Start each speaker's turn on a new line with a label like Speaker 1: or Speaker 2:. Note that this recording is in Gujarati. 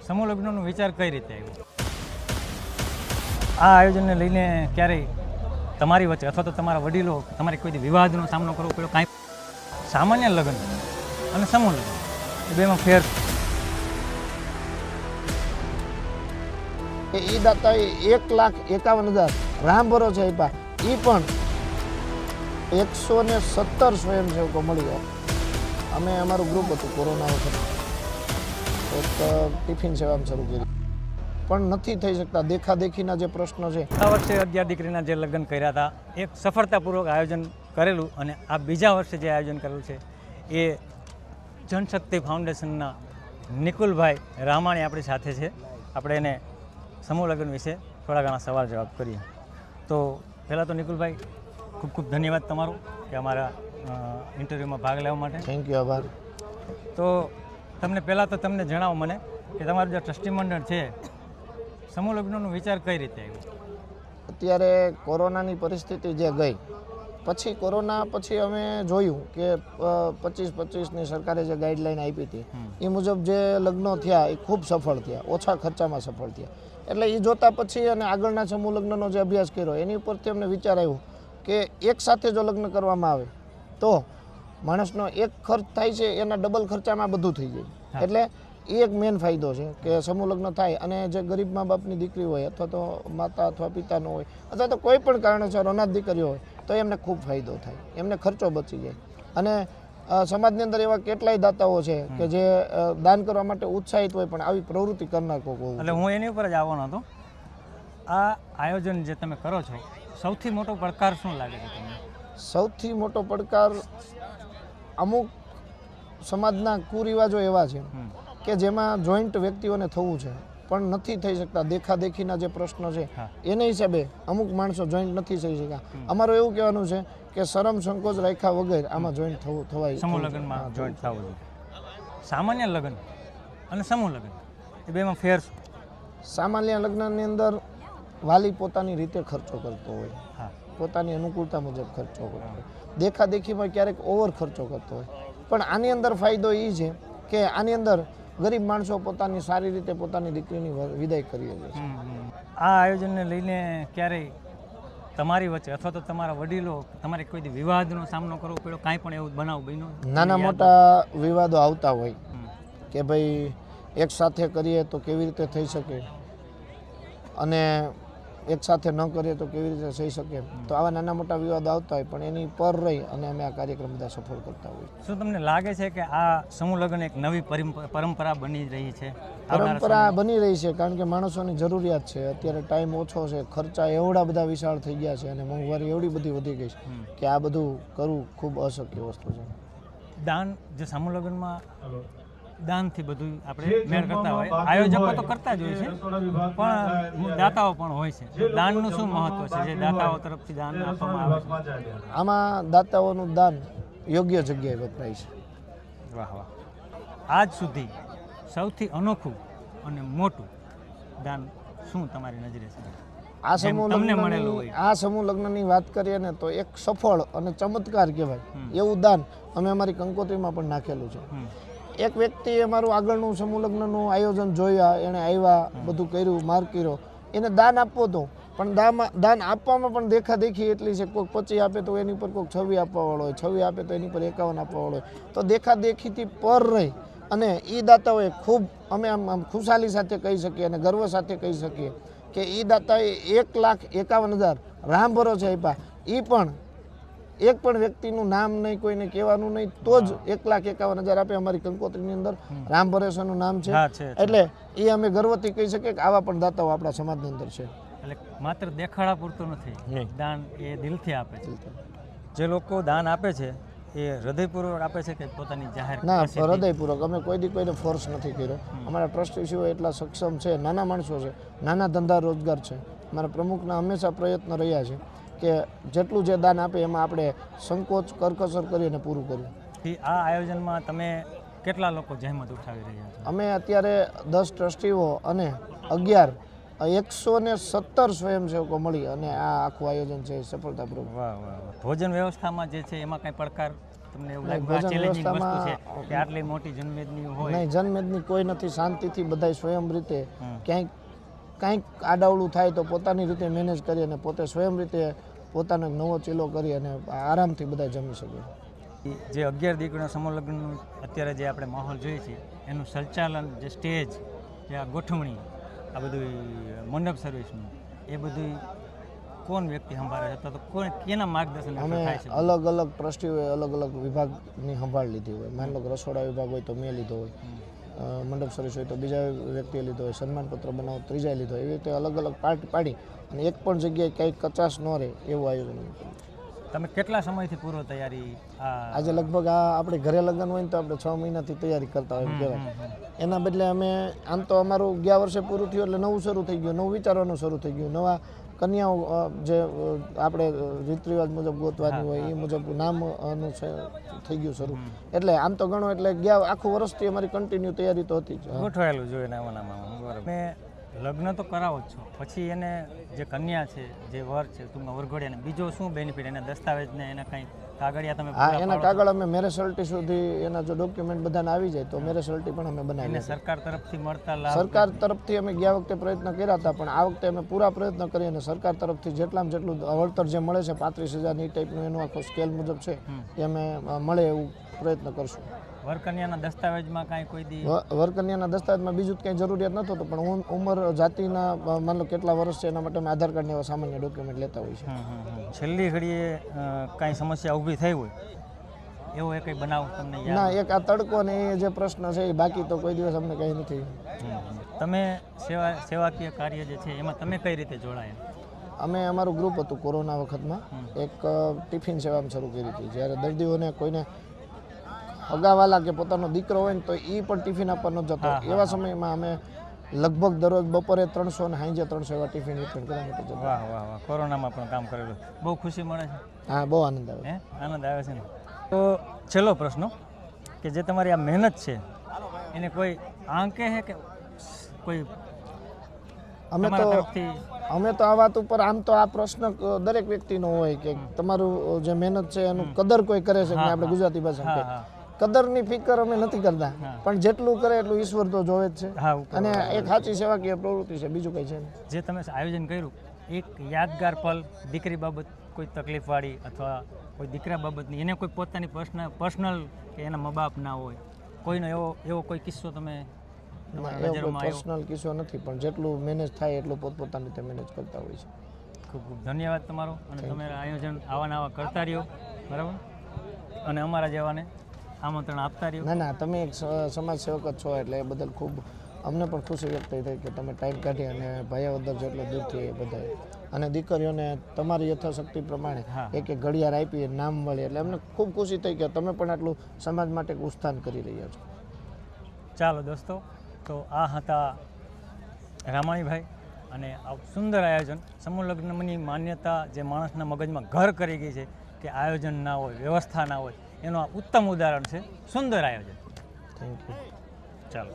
Speaker 1: સમૂહ લગ્નનો વિચાર કઈ રીતે આવ્યો? આ આયોજનને લઈને ક્યારેય તમારી વચ્ચે અથવા તો તમારા વડીલો તમારે કોઈ વિવાદનો સામનો કરવો પડ્યો? કાંઈ સામાન્ય લગ્ન અને સમૂહ લગ્ન એ બેમાં ફેર
Speaker 2: એ દાતાએ 1,51,000 રામ ભરોસે આપ્યા. એ પણ 117 સ્વયંસેવકો મળી ગયા. અમે અમારું ગ્રુપ હતું કોરોના વખતે એક ટિફિન સેવા શરૂ કરી, પણ નથી થઈ શકતા. દેખાદેખીના જે પ્રશ્નો છે.
Speaker 1: આ વર્ષે 11 દીકરીના જે લગ્ન કર્યા હતા એક સફળતાપૂર્વક આયોજન કરેલું, અને આ બીજા વર્ષે જે આયોજન કરેલું છે એ જનશક્તિ ફાઉન્ડેશનના નિકુલભાઈ રામાણી આપણી સાથે છે. આપણે એને સમૂહ લગ્ન વિશે થોડા ઘણા સવાલ જવાબ કરીએ. તો પહેલાં તો નિકુલભાઈ ખૂબ ખૂબ ધન્યવાદ તમારો કે અમારા ઇન્ટરવ્યૂમાં ભાગ લેવા માટે.
Speaker 2: થેન્ક યુ, આભાર.
Speaker 1: તો પહેલાં તો તમને જણાવો મને કે તમારું જે ટ્રસ્ટી મંડળ છે સમૂહ લગ્નનો વિચાર કઈ રીતે આવ્યો?
Speaker 2: અત્યારે કોરોનાની પરિસ્થિતિ જે ગઈ પછી, કોરોના પછી અમે જોયું કે 25-25ની સરકારે જે ગાઈડલાઈન આપી હતી એ મુજબ જે લગ્નો થયા એ ખૂબ સફળ થયા, ઓછા ખર્ચામાં સફળ થયા. એટલે એ જોતા પછી અને આગળના સમૂહ લગ્નનો જે અભ્યાસ કર્યો એની ઉપરથી અમને વિચાર આવ્યો કે એક સાથે જો લગ્ન કરવામાં આવે તો માણસનો એક ખર્ચ થાય છે એના ડબલ ખર્ચામાં બધું થઈ જાય. એટલે એ એક મેઇન ફાયદો છે કે સમૂહ લગ્ન થાય અને જે ગરીબ મા બાપની દીકરી હોય અથવા તો માતા અથવા પિતાનો હોય અથવા તો કોઈ પણ કારણોસર અનાથ દીકરીઓ હોય તો એમને ખૂબ ફાયદો થાય, એમને ખર્ચો બચી જાય. અને સમાજની અંદર એવા કેટલાય દાતાઓ છે કે જે દાન કરવા માટે ઉત્સાહિત હોય પણ આવી પ્રવૃત્તિ કરનાર કોઈ હોવું.
Speaker 1: એટલે હું એની ઉપર જ આવવાનો હતો. આ આયોજન જે તમે કરો છો સૌથી મોટો પડકાર શું લાગે છે તમને?
Speaker 2: સૌથી મોટો પડકાર અમુક સમાજના કુરિવાજો એવા છે કે જેમાં જોઈન્ટ વ્યક્તિઓને થવું છે પણ નથી થઈ શકતા. દેખાદેખીના જે પ્રશ્નો છે એના હિસાબે અમુક માણસો જોઈન્ટ નથી થઈ શક્યા. અમારું એવું કહેવાનું છે કે શરમ સંકોચ રાખ્યા વગર આમાં જોઈન્ટ થવાય.
Speaker 1: સમૂહ લગ્નમાં જોઈન્ટ થવું જોઈએ. સામાન્ય લગ્ન અને સમૂહ લગ્ન એ બેમાં ફેર શું?
Speaker 2: સામાન્ય લગ્નની અંદર વાલી પોતાની રીતે ખર્ચો કરતો હોય, પોતાની અનુકૂળતા મુજબ ખર્ચો કરતો હોય, દેખાદેખીમાં ક્યારેક ઓવર ખર્ચો કરતો હોય. પણ આની અંદર ફાયદો એ છે કે આની અંદર ગરીબ માણસો પોતાની સારી રીતે પોતાની દીકરીની વિદાય કરી લે છે.
Speaker 1: આ આયોજનને લઈને ક્યારેય તમારી વચ્ચે અથવા તો તમારા વડીલો તમારે કોઈ વિવાદનો સામનો કરવો પડ્યો? કાંઈ પણ એવું બનાવ બન્યો?
Speaker 2: નાના મોટા વિવાદો આવતા હોય કે ભાઈ એક સાથે કરીએ તો કેવી રીતે થઈ શકે અને એક સાથે ન કરીએ તો કેવી રીતે થઈ શકે. તો આવા નાના મોટા વિવાદો આવતા હોય પણ એની પર રહી અને અમે આ કાર્યક્રમ બધા સફળ કરતા હોઈએ.
Speaker 1: શું તમને લાગે છે કે આ સમૂહ લગ્ન એક નવી પરંપરા બની રહી છે?
Speaker 2: પરંપરા બની રહી છે કારણ કે માણસોની જરૂરિયાત છે. અત્યારે ટાઈમ ઓછો છે, ખર્ચા એવડા બધા વિશાળ થઈ ગયા છે અને મોંઘવારી એવડી બધી વધી ગઈ છે કે આ બધું કરવું ખૂબ અશક્ય વસ્તુ છે.
Speaker 1: દાન જે સમૂહ લગ્નમાં દાનથી બધું આપણે મેળ કરતા હોય, આયોજકો તો કરતા જ હોય છે પણ દાતાઓ પણ હોય છે. દાનનું શું મહત્વ છે જે દાતાઓ તરફથી દાન આપવામાં આવે છે?
Speaker 2: આમાં દાતાઓનું દાન યોગ્ય જગ્યાએ વપરાય છે.
Speaker 1: વાહ વાહ. આજ સુધી સૌથી અનોખું અને મોટું દાન શું તમારી નજરે છે?
Speaker 2: આ સમૂહ લગ્નની વાત કરીએ ને તો એક સફળ અને ચમત્કાર કહેવાય એવું દાન અમે અમારી કંકોત્રીમાં પણ નાખેલું છે. એક વ્યક્તિએ અમારું આગળનું સમૂહ લગ્નનું આયોજન જોયા, એણે આવ્યા, બધું કર્યું, માર્ક કર્યો, એને દાન આપવો હતો પણ દાન આપવામાં પણ દેખાદેખી એટલી છે. કોઈક 25 આપે તો એની પર કોઈક 26 આપવાવાળો હોય, 26 આપે તો એની પર 51 આપવાવાળો હોય. તો દેખાદેખીથી પર રહી અને એ દાતાઓએ ખૂબ અમે આમ ખુશાલી સાથે કહી શકીએ અને ગર્વ સાથે કહી શકીએ કે એ દાતાએ 1,51,000 રામ ભરોસે આપ્યા. એ પણ એક પણ વ્યક્તિનું નામ નહીં, કોઈને કહેવાનું નહીં, તો જ 1,51,000 આપે. અમારી કંકોત્રીની અંદર રામ ભરોસાનું નામ છે. એટલે એ અમે ગર્વથી કહી શકીએ કે આવા પણ દાતાઓ આપણા સમાજની અંદર છે.
Speaker 1: એટલે માત્ર દેખાડા પૂરતું નથી, દાન એ દિલથી આપે છે. જે લોકો દાન આપે છે એ હૃદયપૂર્વક આપે છે કે પોતાની જાહેર?
Speaker 2: ના, હૃદયપૂર્વક. અમે કોઈને ફોર્સ નથી કર્યો. અમારા ટ્રસ્ટીઓ એટલા સક્ષમ છે, નાના માણસો છે, નાના ધંધા રોજગાર છે. અમારા પ્રમુખના હંમેશા પ્રયત્ન રહ્યા છે કે જેટલું જે દાન આપે એમાં આપણે સંકોચ કરકસર કરીને પૂરું કર્યું.
Speaker 1: આ આયોજનમાં તમે કેટલા લોકો જહેમત ઉઠાવી રહ્યા છો?
Speaker 2: અમે અત્યારે 10 ટ્રસ્ટીઓ અને 117 સ્વયંસેવકો મળી અને આ આખું આયોજન છે સફળતાપૂર્વક.
Speaker 1: વાહ વાહ. ભોજન વ્યવસ્થામાં જે છે એમાં કંઈ પડકાર તમને એવું
Speaker 2: નહીં,
Speaker 1: લાગ્યું આ
Speaker 2: ભોજન
Speaker 1: ચેલેન્જિંગ વસ્તુ છે
Speaker 2: વ્યવસ્થામાં
Speaker 1: કે આટલી મોટી જન્મેદની હોય?
Speaker 2: નહીં, જનમેદની કોઈ નથી. શાંતિથી બધા સ્વયં રીતે
Speaker 1: હમ.
Speaker 2: કાંઈક આડાવડું થાય તો પોતાની રીતે મેનેજ કરી અને પોતે સ્વયં રીતે પોતાનો એક નવો ચીલો કરી અને આરામથી બધા જમી શકે.
Speaker 1: જે 11 દીકરીના સમૂહ લગ્નનું અત્યારે જે આપણે માહોલ જોઈએ છીએ એનું સંચાલન, જે સ્ટેજ, જે આ ગોઠવણી, આ બધું મંડપ સર્વિસનું, એ બધું કોણ વ્યક્તિ સંભાળે છે અથવા તો કોણ કેના માર્ગદર્શન હેઠળ
Speaker 2: અમે
Speaker 1: થાય છે?
Speaker 2: અલગ અલગ ટ્રસ્ટીઓએ અલગ અલગ વિભાગની સંભાળ લીધી હોય. માની લો કે રસોડા વિભાગ હોય તો મેં લીધો હોય, મંડપ સર્વિસ હોય તો બીજા વ્યક્તિએ લીધો હોય, સન્માનપત્ર બનાવો ત્રીજાએ લીધો હોય. એવી રીતે અલગ અલગ પાર્ટ પાડી અને એક પણ જગ્યાએ કંઈક કચાશ ન રહે એવું આયોજન અમે કર્યું છે.
Speaker 1: તમે કેટલા સમયથી પૂર્વ તૈયારી
Speaker 2: આજે લગભગ આપણે ઘરે લગ્ન હોય ને તો આપણે 6 મહિનાથી તૈયારી કરતા હોય એમ કહેવાય. એના બદલે અમે આમ તો અમારું ગયા વર્ષે પૂરું થયું એટલે નવું શરૂ થઈ ગયું, નવું વિચારવાનું શરૂ થઈ ગયું, નવા કન્યાઓ જે આપણે રીત રિવાજ મુજબ ગોતવાની હોય એ મુજબ નામનું થઈ ગયું શરૂ. એટલે આમ તો ગણો એટલે ગયા આખું વર્ષથી અમારી કન્ટિન્યુ તૈયારી તો હતી જ.
Speaker 1: ગોઠવાયેલું જોઈએ નામાનામાં. બરાબર. મેં લગ્ન તો કરાવો જ છો, પછી એને જે કન્યા છે, જે વર છે, ટૂંકમાં વરઘોડિયાને બીજો શું બેનિફિટ, એના દસ્તાવેજને એના કંઈ કાગળિયા તમે
Speaker 2: હા,
Speaker 1: પૂરા
Speaker 2: એના
Speaker 1: પાડો છો?
Speaker 2: કાગળ અમે મેરેજ સર્ટી સુધી એના જો ડોક્યુમેન્ટ બધાને આવી જાય તો મેરેજ સર્ટી પણ અમે
Speaker 1: એને
Speaker 2: બનાવી.
Speaker 1: સરકાર તરફથી મળતા લાભ?
Speaker 2: સરકાર તરફથી અમે ગયા વખતે પ્રયત્ન કર્યા હતા, પણ આ વખતે અમે પૂરા પ્રયત્ન કરી અને સરકાર તરફથી જેટલામાં જેટલું વળતર જે મળે છે 35,000 એ ટાઈપનું એનું આખો સ્કેલ મુજબ છે એ અમે મળે એવું પ્રયત્ન કરશું.
Speaker 1: વરકન્યાના દસ્તાવેજમાં કાંઈ કોઈ દી
Speaker 2: વરકન્યાના દસ્તાવેજમાં બીજું જ કંઈ જરૂરિયાત નહોતો પણ ઉંમર જાતિના માન લો કેટલા વર્ષ છે એના માટે અમે આધાર કાર્ડને એવા સામાન્ય ડોક્યુમેન્ટ લેતા હોય છે.
Speaker 1: છેલ્લી ઘડીએ કાંઈ સમસ્યા ઊભી થઈ હોય એવો એ કંઈ બનાવ તમને યાદ?
Speaker 2: ના, એક આ તડકો ને એ જે પ્રશ્ન છે એ બાકી તો કોઈ દિવસ અમને કંઈ નથી.
Speaker 1: તમે સેવાકીય કાર્ય જે છે એમાં તમે કઈ રીતે જોડાયા?
Speaker 2: અમે અમારું ગ્રુપ હતું કોરોના વખતમાં, એક ટિફિન સેવા શરૂ કરી હતી. જ્યારે દર્દીઓને કોઈને અગાવાલા કે પોતાનો દીકરો હોય ને તો એ પણ ટિફિન આપવાનો જતો. એવા સમયમાં અમે લગભગ દરરોજ બપોરે 300 અને સાંજે 300 એવા ટિફિન વિતરણ કરવા માટે જતા.
Speaker 1: વાહ વાહ વાહ. કોરોનામાં પણ કામ કરેલું, બહુ ખુશી મળે છે?
Speaker 2: હા, બહુ આનંદ આવે.
Speaker 1: હે, આનંદ આવે છે ને? તો છેલ્લો પ્રશ્ન કે જે તમારી આ મહેનત છે એને કોઈ આંકે છે કે કોઈ
Speaker 2: અમે
Speaker 1: તમારા
Speaker 2: તો
Speaker 1: તરફથી?
Speaker 2: અમે તો આ વાત ઉપર આમ તો આ પ્રશ્ન દરેક વ્યક્તિનો હોય કે તમારું જે મહેનત છે એનું કદર કોઈ કરે છે કે આપણે ગુજરાતી ભાષામાં
Speaker 1: હા
Speaker 2: કહીએ. કદરની ફિકર અમે નથી કરતા, પણ જેટલું કરે એટલું ઈશ્વર તો જોવે જ છે.
Speaker 1: હા, ઉપર.
Speaker 2: અને એક સાચી સેવાકીય પ્રવૃત્તિ છે, બીજું કંઈ છે નહીં.
Speaker 1: જે તમે આયોજન કર્યું એક યાદગાર પલ, દીકરી બાબત કોઈ તકલીફવાળી અથવા કોઈ દીકરા બાબતની, એને કોઈ પોતાની પર્સનલ કે એના મા બાપ ના હોય, કોઈનો એવો કોઈ કિસ્સો તમે તમારા
Speaker 2: એવો કોઈ
Speaker 1: નજરમાં આવ્યો?
Speaker 2: પર્સનલ કિસ્સો નથી, પણ જેટલું મેનેજ થાય એટલું પોતપોતાની રીતે મેનેજ કરતા હોય છે.
Speaker 1: ખૂબ ખૂબ ધન્યવાદ તમારો, અને તમે આયોજન આવા નવા કરતા રહ્યો, બરાબર, અને અમારા જેવાને આમંત્રણ આપતા રહ્યો.
Speaker 2: ના ના, તમે એક સમાજ સેવક જ છો એટલે એ બદલ ખૂબ અમને પણ ખુશી વ્યક્ત થઈ કે તમે ટાઈમ કાઢી અને ભાયાવદર જેટલો દૂરથી એ બધાએ અને દીકરીઓને તમારી યથાશક્તિ પ્રમાણે એક એક ઘડિયાળ આપી નામ મળે એટલે અમને ખૂબ ખુશી થઈ કે તમે પણ આટલું સમાજ માટે ઉત્થાન કરી રહ્યા છો.
Speaker 1: ચાલો દોસ્તો, તો આ હતા રામાણીભાઈ અને આ સુંદર આયોજન. સમૂહ લગ્નની માન્યતા જે માણસના મગજમાં ઘર કરી ગઈ છે કે આયોજન ના હોય, વ્યવસ્થા ના હોય, એનું આ ઉત્તમ ઉદાહરણ છે. સુંદર આયોજન.
Speaker 2: Thank you.
Speaker 1: ચાલો.